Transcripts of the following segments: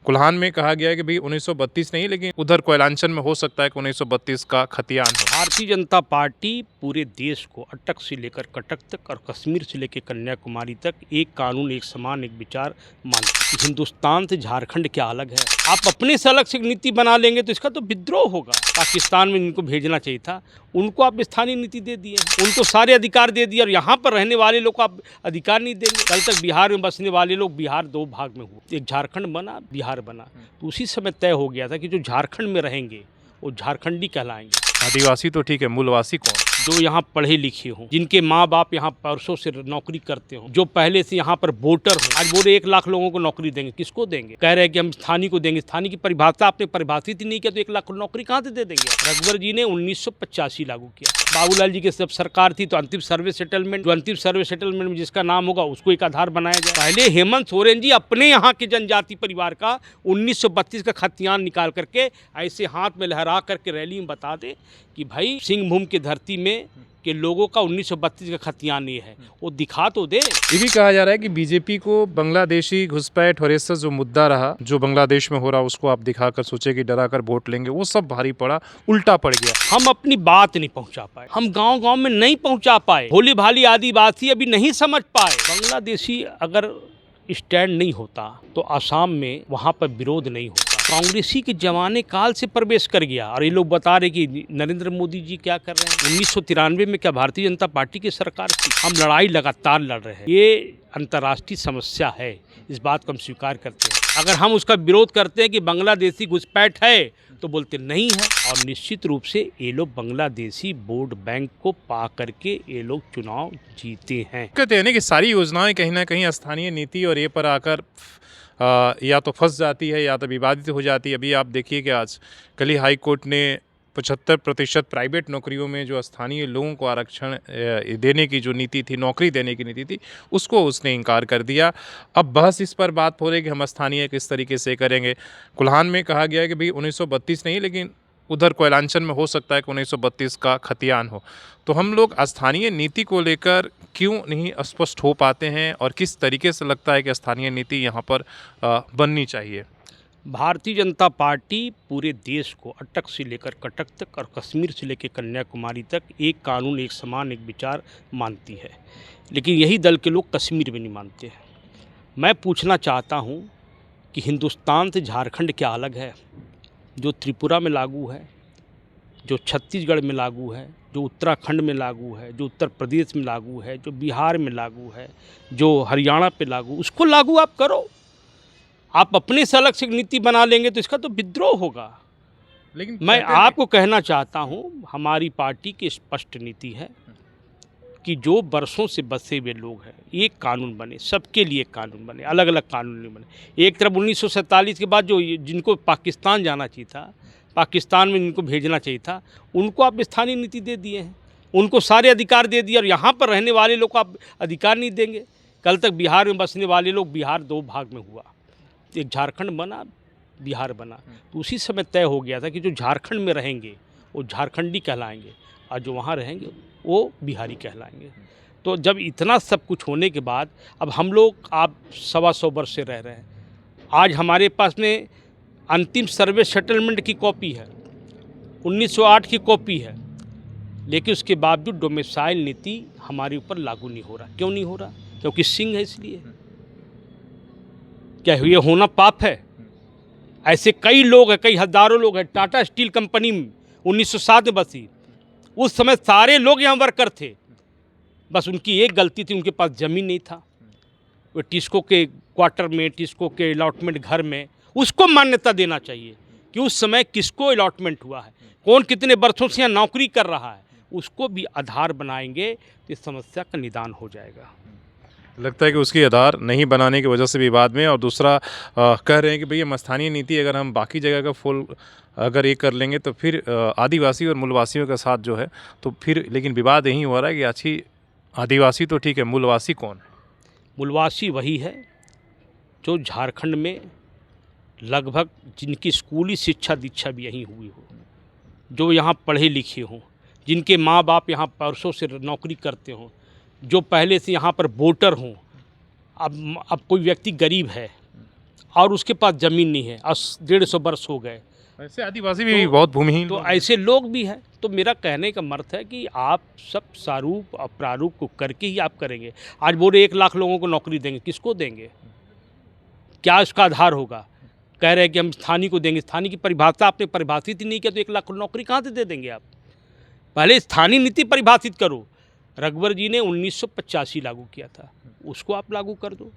कुल्हान में कहा गया है कि भाई 1932 नहीं, लेकिन उधर कोयलांचल में हो सकता है कि 1932 का खतियान हो। भारतीय जनता पार्टी पूरे देश को अटक से लेकर कटक तक और कश्मीर से लेकर कन्याकुमारी तक एक कानून, एक समान, एक विचार मानती है। हिंदुस्तान से झारखंड क्या अलग है? आप अपने से अलग से नीति बना लेंगे तो इसका तो विद्रोह होगा। पाकिस्तान में इनको भेजना चाहिए था, उनको आप स्थानीय नीति दे दिए, उनको सारे अधिकार दे दिए और यहाँ पर रहने वाले लोग को आप अधिकार नहीं देंगे। कल तक बिहार में बसने वाले लोग, बिहार दो भाग में हुआ, एक झारखंड बना, बिहार बना। तो उसी समय तय हो गया था कि जो झारखंड में रहेंगे वो झारखंडी कहलाएंगे। आदिवासी तो ठीक है, मूलवासी कौन? जो यहाँ पढ़े लिखे हों, जिनके माँ बाप यहाँ वर्षों से नौकरी करते हों, जो पहले से यहाँ पर वोटर हों। आज बोले 1 लाख लोगों को नौकरी देंगे, किसको देंगे? कह रहे हैं कि हम स्थानीय को देंगे। स्थानीय की परिभाषा आपने परिभाषित ही नहीं किया तो 1 लाख को नौकरी कहाँ से दे देंगे? रघुवर जी ने 1985 लागू किया। बाबूलाल जी की जब सरकार थी तो अंतिम सर्वे सेटलमेंट, जो अंतिम सर्वे सेटलमेंट में जिसका नाम होगा उसको एक आधार बनाया जाए। पहले हेमंत सोरेन जी अपने यहाँ के जनजाति परिवार का 1932 का खतियान निकाल करके ऐसे हाथ में लहरा करके रैली में बता दे कि भाई सिंहभूम की धरती में के लोगों का 1932 का खतियान ये है, वो दिखा तो दे। ये भी कहा जा रहा है कि बीजेपी को बांग्लादेशी घुसपैठ और ऐसा जो मुद्दा रहा, जो बांग्लादेश में हो रहा, उसको आप दिखाकर सोचे कि डरा कर वोट लेंगे, वो सब भारी पड़ा, उल्टा पड़ गया। हम अपनी बात नहीं पहुंचा पाए, हम गांव-गांव में नहीं पहुंचा पाए, भोली भाली आदिवासी अभी नहीं समझ पाए। बांग्लादेशी अगर स्टैंड नहीं होता तो असम में वहाँ पर विरोध नहीं होता। कांग्रेसी के जमाने काल से प्रवेश कर गया और ये लोग बता रहे कि नरेंद्र मोदी जी क्या कर रहे हैं। 1993 में क्या भारतीय जनता पार्टी की सरकार थी? हम लड़ाई लगातार लड़ रहे हैं, ये अंतर्राष्ट्रीय समस्या है, इस बात को हम स्वीकार करते हैं। अगर हम उसका विरोध करते हैं कि बांग्लादेशी घुसपैठ है तो बोलते नहीं है। और निश्चित रूप से ये लोग बांग्लादेशी वोट बैंक को पा करके ये लोग चुनाव जीते हैं। कहते हैं ना कि सारी योजनाएं कहीं ना कहीं स्थानीय नीति और ये पर आकर या तो फंस जाती है या तो विवादित हो जाती है। अभी आप देखिए कि आज कल ही हाई कोर्ट ने 75% प्राइवेट नौकरियों में जो स्थानीय लोगों को आरक्षण देने की जो नीति थी, नौकरी देने की नीति थी, उसको उसने इनकार कर दिया। अब बहस इस पर बात हो रही है कि हम स्थानीय किस तरीके से करेंगे। कुल्हान में कहा गया है कि भाई 1932 नहीं, लेकिन उधर कोयलांचल में हो सकता है कि 1932 का खतियान हो। तो हम लोग स्थानीय नीति को लेकर क्यों नहीं स्पष्ट हो पाते हैं और किस तरीके से लगता है कि स्थानीय नीति यहाँ पर बननी चाहिए? भारतीय जनता पार्टी पूरे देश को अटक से लेकर कटक तक और कश्मीर से लेकर कन्याकुमारी तक एक कानून, एक समान, एक विचार मानती है। लेकिन यही दल के लोग कश्मीर में नहीं मानते हैं। मैं पूछना चाहता हूं कि हिंदुस्तान से झारखंड क्या अलग है? जो त्रिपुरा में लागू है, जो छत्तीसगढ़ में लागू है, जो उत्तराखंड में लागू है, जो उत्तर प्रदेश में लागू है, जो बिहार में लागू है, जो हरियाणा पे लागू, उसको लागू आप करो। आप अपने से अलग से नीति बना लेंगे तो इसका तो विद्रोह होगा। लेकिन मैं आपको कहना चाहता हूं, हमारी पार्टी की स्पष्ट नीति है कि जो वर्षों से बसे हुए लोग हैं, एक कानून बने, सबके लिए कानून बने, अलग अलग कानून नहीं बने। एक तरफ 1947 के बाद जो जिनको पाकिस्तान जाना चाहिए था, पाकिस्तान में जिनको भेजना चाहिए था, उनको आप स्थानीय नीति दे दिए हैं, उनको सारे अधिकार दे दिए और यहाँ पर रहने वाले लोग को आप अधिकार नहीं देंगे। कल तक बिहार में बसने वाले लोग, बिहार दो भाग में हुआ, एक झारखंड बना, बिहार बना। तो उसी समय तय हो गया था कि जो झारखंड में रहेंगे वो झारखंडी कहलाएंगे और जो वहाँ रहेंगे वो बिहारी कहलाएंगे। तो जब इतना सब कुछ होने के बाद अब हम लोग, आप 125 वर्ष से रह रहे हैं, आज हमारे पास में अंतिम सर्वे सेटलमेंट की कॉपी है, 1908 की कॉपी है, लेकिन उसके बावजूद डोमिसाइल नीति हमारे ऊपर लागू नहीं हो रहा। क्यों नहीं हो रहा? क्योंकि सिंह है इसलिए। क्या ये होना पाप है? ऐसे कई लोग हैं, कई हज़ारों लोग हैं। टाटा स्टील कंपनी 1907 में बसी, उस समय सारे लोग यहाँ वर्कर थे, बस उनकी एक गलती थी, उनके पास ज़मीन नहीं था। वो टिस्को के क्वार्टर में, टिस्को के अलॉटमेंट घर में, उसको मान्यता देना चाहिए कि उस समय किसको अलॉटमेंट हुआ है, कौन कितने वर्षों से यहाँ नौकरी कर रहा है, उसको भी आधार बनाएंगे तो इस समस्या का निदान हो जाएगा। लगता है कि उसकी आधार नहीं बनाने की वजह से विवाद में, और दूसरा कह रहे हैं कि भई हम स्थानीय नीति अगर हम बाकी जगह का फुल अगर ये कर लेंगे तो फिर आदिवासी और मूलवासियों के साथ जो है तो फिर, लेकिन विवाद यही हो रहा है कि अच्छी आदिवासी तो ठीक है, मूलवासी कौन है? मूलवासी वही है जो झारखंड में लगभग जिनकी स्कूली शिक्षा दीक्षा भी यहीं हुई हो, जो यहाँ पढ़े लिखे हों, जिनके माँ बाप यहाँ वर्षों से नौकरी करते हों, जो पहले से यहाँ पर वोटर हों। अब कोई व्यक्ति गरीब है, और उसके पास ज़मीन नहीं है, 150 वर्ष हो गए, ऐसे आदिवासी भी बहुत भूमिहीन तो लोग हैं। ऐसे लोग भी हैं। तो मेरा कहने का मर्थ है कि आप सब सारूप और प्रारूप को करके ही आप करेंगे। आज बोले 1 लाख लोगों को नौकरी देंगे, किसको देंगे? क्या उसका आधार होगा? कह रहे हैं कि हम स्थानीय को देंगे, स्थानीय की परिभाषा आपने परिभाषित ही नहीं किया, तो 1 लाख को नौकरी कहाँ से दे देंगे आप? पहले स्थानीय नीति परिभाषित करो। रघुवर जी ने 1985 लागू किया था, उसको आप लागू कर दो।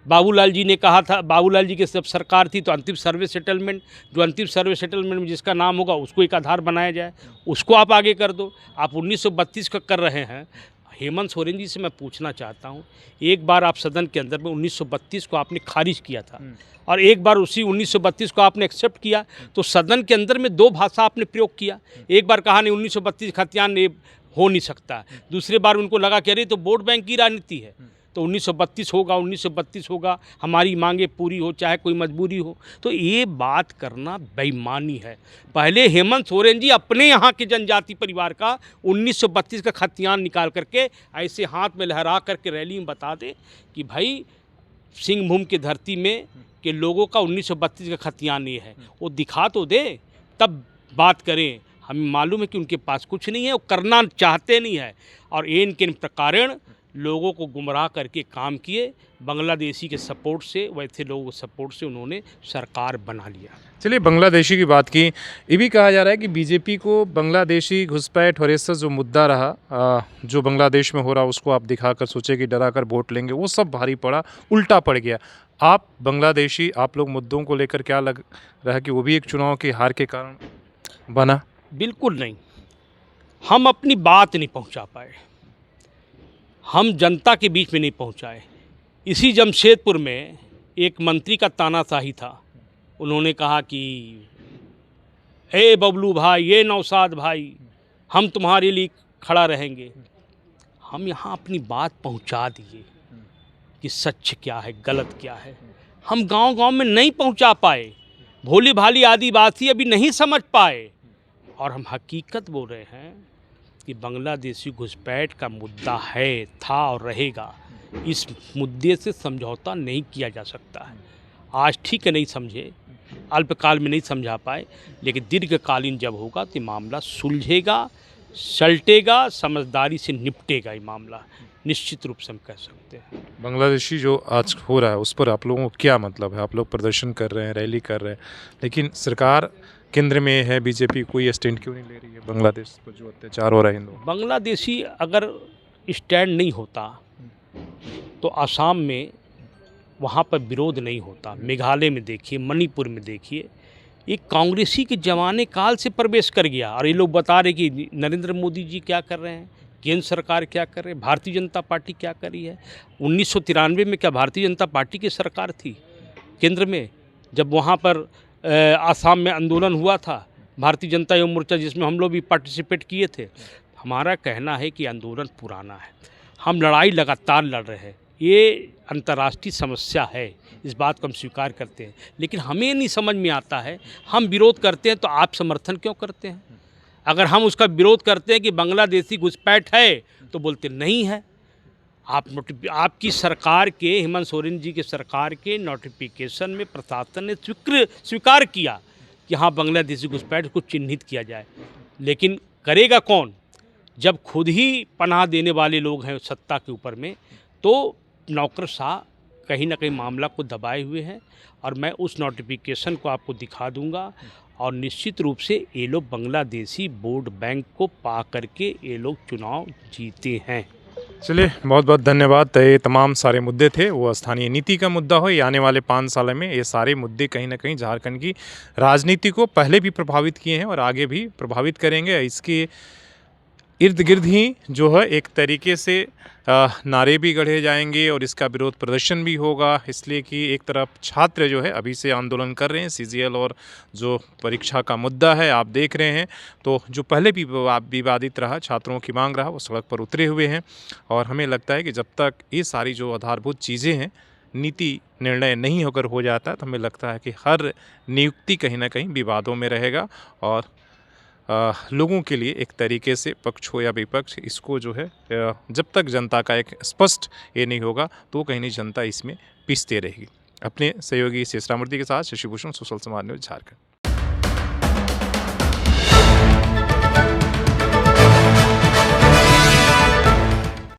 बाबूलाल जी ने कहा था, बाबूलाल जी की जब सरकार थी तो अंतिम सर्वे सेटलमेंट, जो अंतिम सर्वे सेटलमेंट में जिसका नाम होगा उसको एक आधार बनाया जाए, उसको आप आगे कर दो। आप 1932 का कर रहे हैं। हेमंत सोरेन जी से मैं पूछना चाहता हूँ, एक बार आप सदन के अंदर में 1932 को आपने खारिज किया था और एक बार उसी 1932 को आपने एक्सेप्ट किया, तो सदन के अंदर में 2 भाषा आपने प्रयोग किया। एक बार कहा नहीं 1932 खतियान ये हो नहीं सकता, दूसरे बार उनको लगा कि अरे तो वोट बैंक की राजनीति है, तो 1932 होगा, 1932 होगा, हमारी मांगे पूरी हो चाहे कोई मजबूरी हो। तो ये बात करना बेईमानी है। पहले हेमंत सोरेन जी अपने यहाँ के जनजाति परिवार का 1932 का खतियान निकाल करके ऐसे हाथ में लहरा करके रैली में बता दें कि भाई सिंहभूम की धरती में के लोगों का 1932 का खतियान ये है, वो दिखा तो दे, तब बात करें। हमें मालूम है कि उनके पास कुछ नहीं है, वो करना चाहते नहीं है और इनके कारण लोगों को गुमराह करके काम किए। बांग्लादेशी के सपोर्ट से, वैसे लोगों के सपोर्ट से उन्होंने सरकार बना लिया। चलिए बांग्लादेशी की बात की, ये भी कहा जा रहा है कि बीजेपी को बांग्लादेशी घुसपैठ और ऐसा जो मुद्दा रहा जो बांग्लादेश में हो रहा उसको आप दिखाकर सोचे कि डरा कर वोट लेंगे, वो सब भारी पड़ा, उल्टा पड़ गया। आप बांग्लादेशी, आप लोग मुद्दों को लेकर क्या लग रहा है कि वो भी एक चुनाव की हार के कारण बना? बिल्कुल नहीं, हम अपनी बात नहीं पहुंचा पाए, हम जनता के बीच में नहीं पहुंचाए। इसी जमशेदपुर में एक मंत्री का तानाशाही था। उन्होंने कहा कि ए बबलू भाई, ये नौशाद भाई, हम तुम्हारे लिए खड़ा रहेंगे। हम यहाँ अपनी बात पहुँचा दिए कि सच क्या है, गलत क्या है। हम गांव-गांव में नहीं पहुँचा पाए, भोली भाली आदिवासी अभी नहीं समझ पाए, और हम हकीकत बोल रहे हैं कि बांग्लादेशी घुसपैठ का मुद्दा है, था और रहेगा। इस मुद्दे से समझौता नहीं किया जा सकता है। आज ठीक है नहीं समझे, अल्पकाल में नहीं समझा पाए, लेकिन दीर्घकालीन जब होगा तो मामला सुलझेगा, सलटेगा, समझदारी से निपटेगा ये मामला, निश्चित रूप से हम कह सकते हैं। बांग्लादेशी जो आज हो रहा है उस पर आप लोगों को क्या मतलब है? आप लोग प्रदर्शन कर रहे हैं, रैली कर रहे हैं, लेकिन सरकार केंद्र में है, बीजेपी कोई स्टैंड क्यों नहीं ले रही है बांग्लादेश पर जो अत्याचार हो रहा है हिंदुओं? बांग्लादेशी अगर स्टैंड नहीं होता तो असम में वहाँ पर विरोध नहीं होता। मेघालय में देखिए, मणिपुर में देखिए, ये कांग्रेसी के जमाने काल से प्रवेश कर गया। और ये लोग बता रहे कि नरेंद्र मोदी जी क्या कर रहे हैं, केंद्र सरकार क्या कर रहे हैं, भारतीय जनता पार्टी क्या कर रही है। 1993 में क्या भारतीय जनता पार्टी की सरकार थी केंद्र में, जब वहाँ पर आसाम में आंदोलन हुआ था भारतीय जनता युवा मोर्चा, जिसमें हम लोग भी पार्टिसिपेट किए थे। हमारा कहना है कि आंदोलन पुराना है, हम लड़ाई लगातार लड़ रहे हैं, ये अंतर्राष्ट्रीय समस्या है, इस बात को हम स्वीकार करते हैं, लेकिन हमें नहीं समझ में आता है, हम विरोध करते हैं तो आप समर्थन क्यों करते हैं? अगर हम उसका विरोध करते हैं कि बांग्लादेशी घुसपैठ है तो बोलते नहीं है। आपकी सरकार के, हेमंत सोरेन जी के सरकार के नोटिफिकेशन में प्रशासन ने स्वीकार किया कि हाँ बांग्लादेशी घुसपैठ को चिन्हित किया जाए, लेकिन करेगा कौन जब खुद ही पनाह देने वाले लोग हैं सत्ता के ऊपर में? तो नौकरशाह कहीं ना कहीं मामला को दबाए हुए हैं, और मैं उस नोटिफिकेशन को आपको दिखा दूंगा, और निश्चित रूप से ये लोग बांग्लादेशी वोट बैंक को पा करके ये लोग चुनाव जीते हैं। चलिए बहुत बहुत धन्यवाद। तो ये तमाम सारे मुद्दे थे, वो स्थानीय नीति का मुद्दा हो या आने वाले 5 साल में, ये सारे मुद्दे कहीं ना कहीं झारखंड की राजनीति को पहले भी प्रभावित किए हैं और आगे भी प्रभावित करेंगे। इसके इर्द गिर्द ही जो है एक तरीके से नारे भी गढ़े जाएंगे और इसका विरोध प्रदर्शन भी होगा, इसलिए कि एक तरफ छात्र जो है अभी से आंदोलन कर रहे हैं, सीजीएल और जो परीक्षा का मुद्दा है आप देख रहे हैं, तो जो पहले भी विवादित रहा, छात्रों की मांग रहा, वो सड़क पर उतरे हुए हैं। और हमें लगता है कि जब तक ये सारी जो आधारभूत चीज़ें हैं, नीति निर्णय नहीं होकर हो जाता, तो हमें लगता है कि हर नियुक्ति कहीं ना कहीं विवादों में रहेगा और लोगों के लिए एक तरीके से पक्ष हो या विपक्ष, इसको जो है जब तक जनता का एक स्पष्ट ये नहीं होगा तो कहीं नहीं जनता इसमें पिसते रहेगी। अपने सहयोगी शेषरामूर्ति के साथ शशिभूषण, सोशल समाज न्यूज़, झारखंड।